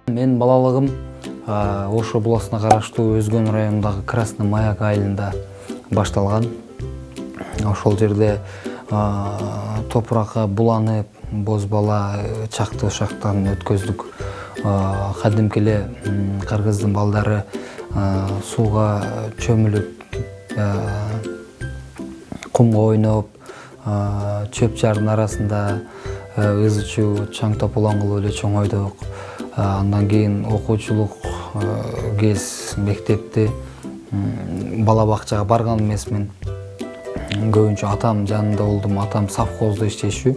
Мен балалыгым Ош обласына караштуу Өзгөн районундагы Красный Маяк айылында башталган. Ошол жерде топуракка буланып, боз бала чакты шактан өткөздүк. Кадимки эле кыргыздын балдары сууга чөмүлүп, кумга ойноп, чөп жардын арасында ыз ичүү, чаң тополоң кылып эле чоңойдук. Андан кийин окуучулук кез мектепти бала бакчага барган эмесмин. Көбүнчө атам жанында болдум. Атам совхоздо иштешүү,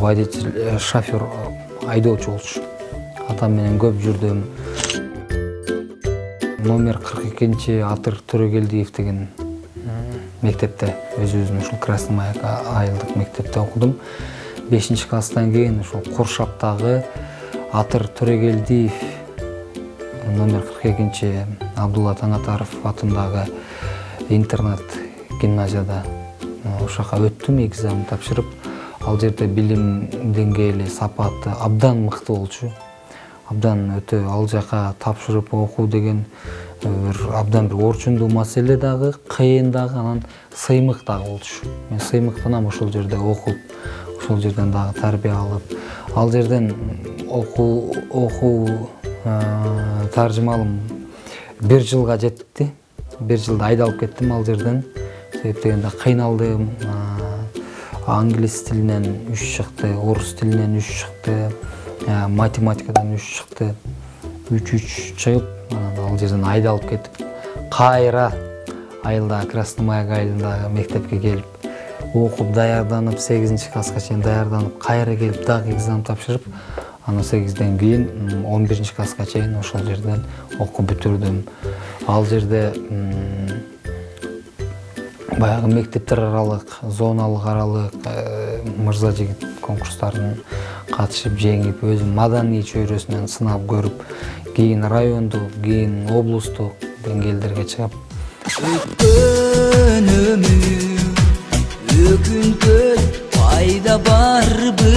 водитель, шофер, айдоочу болчу. Атам менен көп жүрдүм. Номер 42 Атыр Төрөгелдиев деген мектепте, өзүбүздүн ушул Красный Маяк айылдык мектепте окудум. 5-класстан кийин ушул Куршаптагы Атыр Төрөгелдиев номер 42 Абдулла Таңатаров атындагы интернат гимназияда ошака өттүм, экзамен тапшырып. Ал жерде билим деңгээли, сапаты абдан мыкты болчу. Абдан өтө ал жака тапшырып окуу деген абдан бир орчундуу маселе дагы, кыйын дагы, анан сыймык дагы болчу. Мен сыймыктанам ошол жерде окуп, ошол жерден дагы тарбия алып, ал жерден окуу таржымалым 1 жылга жетти. 1 жылда айдалып кеттим ал жерден. Себеп дегенде кыйналдым. Англис тилинен 3 чыкты, орус тилинен 3 чыкты, математикадан 3 чыкты. 3 чыгып, ал жерден айдалып кетип, кайра айылда Красный Маяк айылындагы мектепке келип, окуп даярданып, 8-класска чейин даярданып, кайра келип дагы экзамен тапшырып, аны 8ден кийин 11-класска чейин ошол жерден окуп бүтүрдүм. Ал жерде баягы мектептер аралык, зоналык аралык мырза жигит конкурстарын катышып жеңип, өзүм маданий чөйрөсүнөн сынап көрүп, кийин райондук, кийин облустук деңгээлдерге чыгып. Өткөн өмүр, өкүнкөн пайда барбы?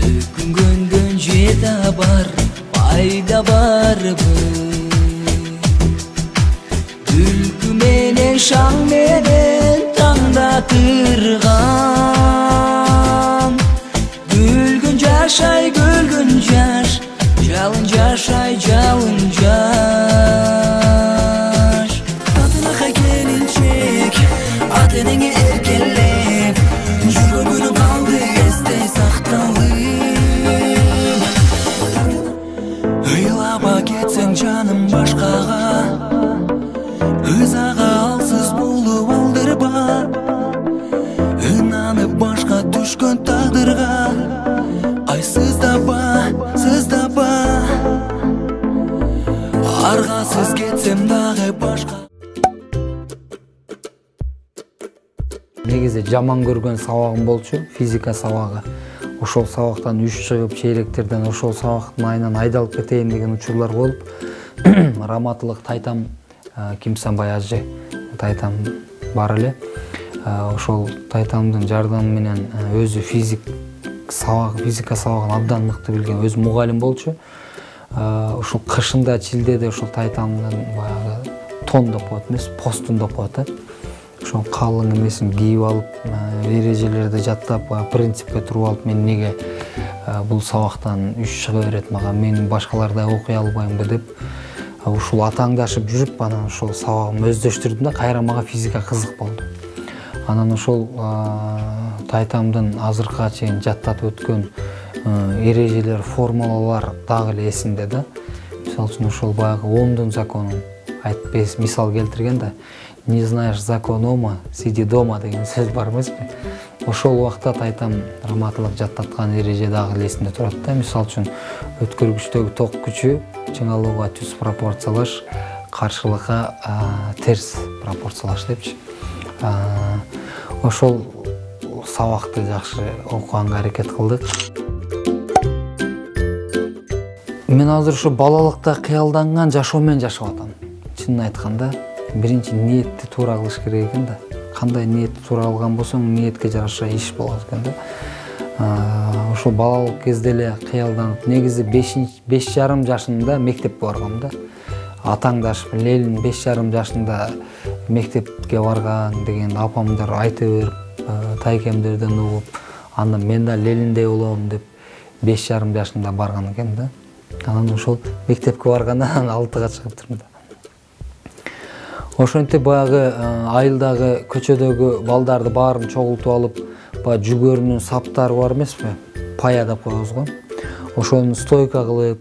Өкүнгөнгөн жета бар, пайда барбы? Күлкү менен шаң менен таңдатырган, күлгүн жашай, күлгүн жаш, жалын жашай, жалын жаш. Атына келинчек, ат энеңе эркелеп, жүргөн күнүм калды эсте сакталып. Ыйлаба кетсең жаным башкага, өз ага алсыз болуп алдырба. Ынанып башка түшкөн тагдырга, ай сыздаба, сыздаба. Аргасыз кетсем дагы башка. Негизи жаман көргөн сабагым болчу, физика сабагы. Ошол сабактан 3 чыгып, чейректерден ошол сабактын айынан айдалып кетейин деген учурлар болуп, раматылык тайтам Кимсанбай ажы тайтам бар эле. Ошол тайтамдын жардамы менен өзү физика сабагын абдан мыкты билген, өзү мугалим болчу. Ошол кышында, чилдеде ошол тайтамдын баягы тон деп коет эмес, постун деп коет. Ошол калың эмесин кийип алып, эрежелерди жаттап, принципке туруп алып, мен неге бул сабактан 3 чыга берет мага, мен башкалардай окуй албаймбы деп ушул атаңдашып жүрүп, анан ошол сабагымды өздөштүрдүм да, кайра мага физика кызык болду. Анан ошол тайтамдын азыркыга чейин жаттатып өткөн эрежелер, формулалар дагы эле эсимде да. Мисалы үчүн ошол баягы Омдун законун айтып, мисал келтирген да. Не знаешь закон Ома, сиди дома деген сөз бар эмеспи? Ошол убакта тайтам раматылык жаттаткан эреже дагы эле эсимде турат да. Мисалы үчүн өткөргүчтөгү ток күчү чыңалууга түз пропорциялаш, каршылыкка терс пропорциялаш депчи. Ошол сабакты жакшы окуганга аракет кылдык. Мен азыр ушу балалыкта кыялданган жашоо менен жашап атам. Чынын айтканда, биринчи ниетти туура кылыш керек экен да. Кандай ниетти туура кылган болсоң, ниетке жараша иш болот экен да. Ошол балалык кезде эле кыялданып, негизи 5,5 жашында мектепке баргам да. Атаңдашып, Лелин 5,5 жашында мектепке барган деген апамдар айтып берип, тайкемдерден угуп, андан мен да Лелиндей болом деп 5,5 жашында барган экен да. Анан ошол мектепке баргандан 6-га чыгыптырмын да. Ошентип баягы айылдагы көчөдөгү балдарды баарын чогултуп алып, баягы жүгөрүнүн саптары бар эмеспи? Пая деп коебуз го. Ошону стойка кылып,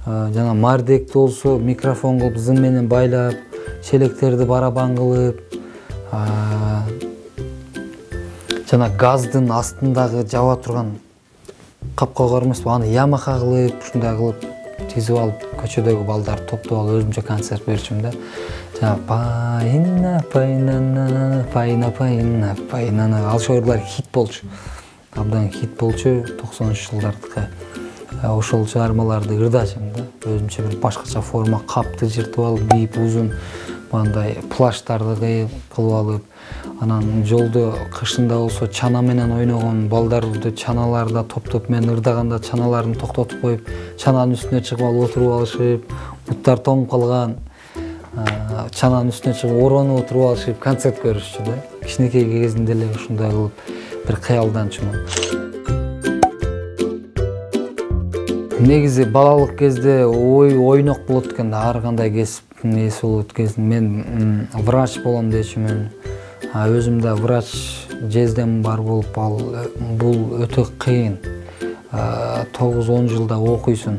жана мардекти болсо микрофон кылып, зым менен байлап, челектерди барабан кылып, жана газдын астындагы жаба турган капка бар эмеспи? Аны ямаха кылып, ушундай кылып тизип алып, көчөдөгү балдарды топтоп алып өзүмчө концерт берчүмүн да. Жана пайна пайнана, пайна пайна, пайнана. Ал шорлар хит болчу. Абдан хит болчу 90-жылдардыкы. Ошол чыгармаларды ырдачым да. Өзүмчө бир башкача форма, капты жыртып алып, бийип узун мындай плаштарды кылып алып, анан жолдо кышында болсо чана менен ойногон балдарды чаналарда топтоп мен ырдаганда чаналарын токтотуп коюп, чананын үстүнө чыгып алып отуруп алышып, буттар тоңуп калган, чананын үстүнө чыгып оронуп отуруп алышып концерт көрүшчү да. Кичинекей кезинде эле ушундай кылып бир кыялданчумун. Негизи балалык кезде ойнок болот экен да, ар кандай кесиптин эси болот экен. Мен врач болом дечүмүн. Өзүм да врач жездем бар болуп, бул өтө кыйын. 9-10 жылда окуйсуң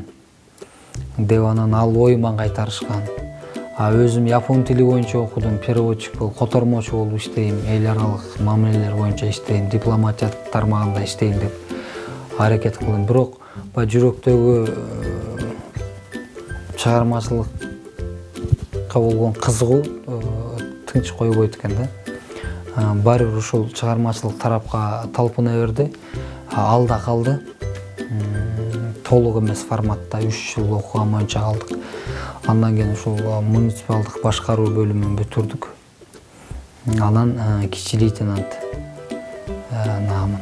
деп анан ал оюман кайтарышкан. Өзүм япон тили боюнча окудум, переводчик болуп, котормочу болуп иштейм, эл аралык мамилелер боюнча иштейм, дипломатия тармагында иштейм деп аракет кылдым. Бирок жүрөктөгү чыгармачылыкка болгон кызыгуу тынч койбойт экен да. Баары бир ушул чыгармачылык тарапка талпына берди. Ал да калды. Толук эмес форматта 3 жыл окуган боюнча калдык. Андан кийин ушул муниципалдык башкаруу бөлүмүн бүтүрдүк. Анан кичи лейтенант наамын.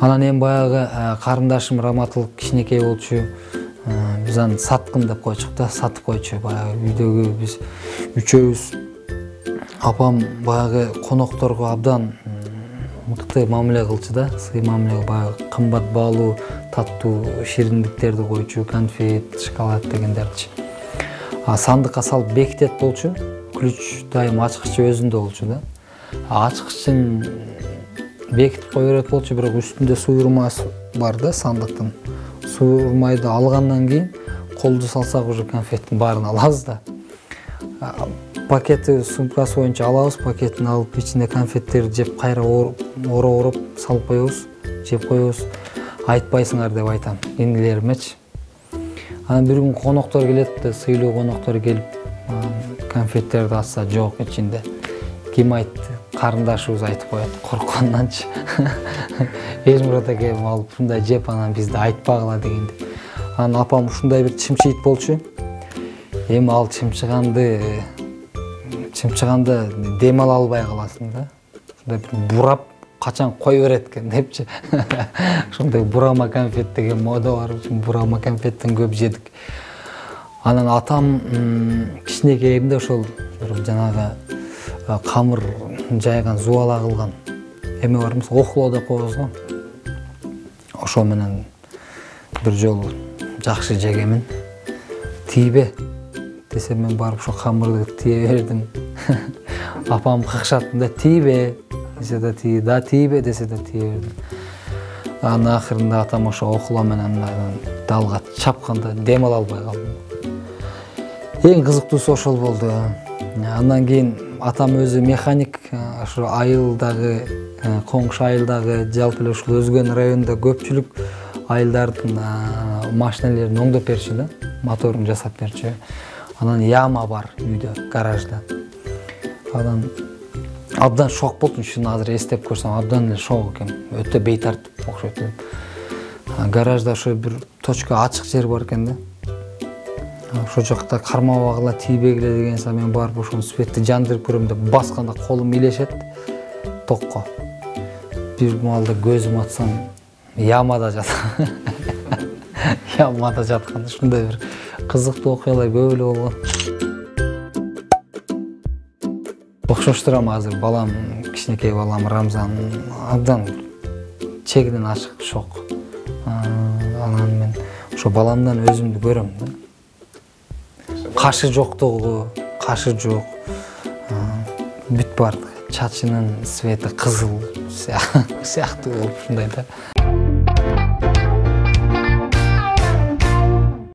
Анан эми баягы карындашым раматылык кичинекей болчу. Биз аны саткын деп койчук да, сатып койчу. Баягы үйдөгү биз үчөөбүз, апам баягы конокторго абдан мыкты мамиле кылчу да, сый мамиле, баягы кымбат баалуу, таттуу шириндиктерди койчу, конфет, шоколад дегендерчи. Сандыкка салып бекитет болчу. Ключ дайым ачкычы өзүндө болчу да. Ачкычын бекитип кое берет болчу, бирок үстүндө суйурмасы бар да сандыктын. Суйурмайды алгандан кийин колду салсак уже конфеттин баарын алабыз да. Пакети сумкасы боюнча алабыз, пакетин алып ичинде конфеттерди жеп кайра ороп салып коебуз, жеп коебуз. Айтпайсыңар деп айтам инилеримечи. Анан бир күн коноктор келет, сыйлуу коноктор келип, конфеттерди ачса жок ичинде. Ким айтты? Карындашыбыз айтып коет, коркконданчы. Эжмурат акем алып ушундай жеп, анан бизди айтпагыла дегенде. Анан апам ушундай бир чымчыйт болчу. Эми ал чымчыганды дем ала албай каласың да. Ушундай бир бурап качан кой берет экен депчи. Ушундай бурама конфет деген мода бар, бурама конфеттен көп жедик. Анан атам кичинекейимде ошол жанагы камыр жайган, зубала кылган эме бар эмес, охло деп коебуз го. Ошо менен бир жолу жакшы жегемин. Тийбе десе мен барып ошо камырды тие бердим. Апам кыкшаттым да, тийбе десе да тийбе десе да тие бердим. Анын акырында атам ошо охло менен далга чапканда дем ала албай калдым. Эң кызыктуусу ошол болду. Андан кийин атам өзү механик, ошо айылдагы, коңшу айылдагы, жалпы эле ушул Өзгөн районунда көпчүлүк айылдардын машинелерин оңдоп берчү да, моторун жасап берчү. Анан яма бар үйдө, гаражда. Анан абдан шок болдум, шуну азыр эстеп көрсөм, абдан эле шок экен. Өтө бейтартип окшойт. Гаражда ошо бир точка ачык жер бар экен да. Ошо жакта кармабагыла, тийбегиле деген сайын мен барып ошону светти жандырып көрөм деп басканда колум илешет токко. бир маалда көзүм атсам ямада жатам. Ямада жаткан ушундай бир кызыктуу окуялар көп эле болгон. Окшоштурам азыр балам, кичинекей балам Рамзан абдан чегинен ашык шок. Анан мен ошо баламдан өзүмдү көрөм да. Кашы жоктугу, кашы жок. Бүт бар. Чачынын цвети кызыл сыяктуу болуп ушундай да.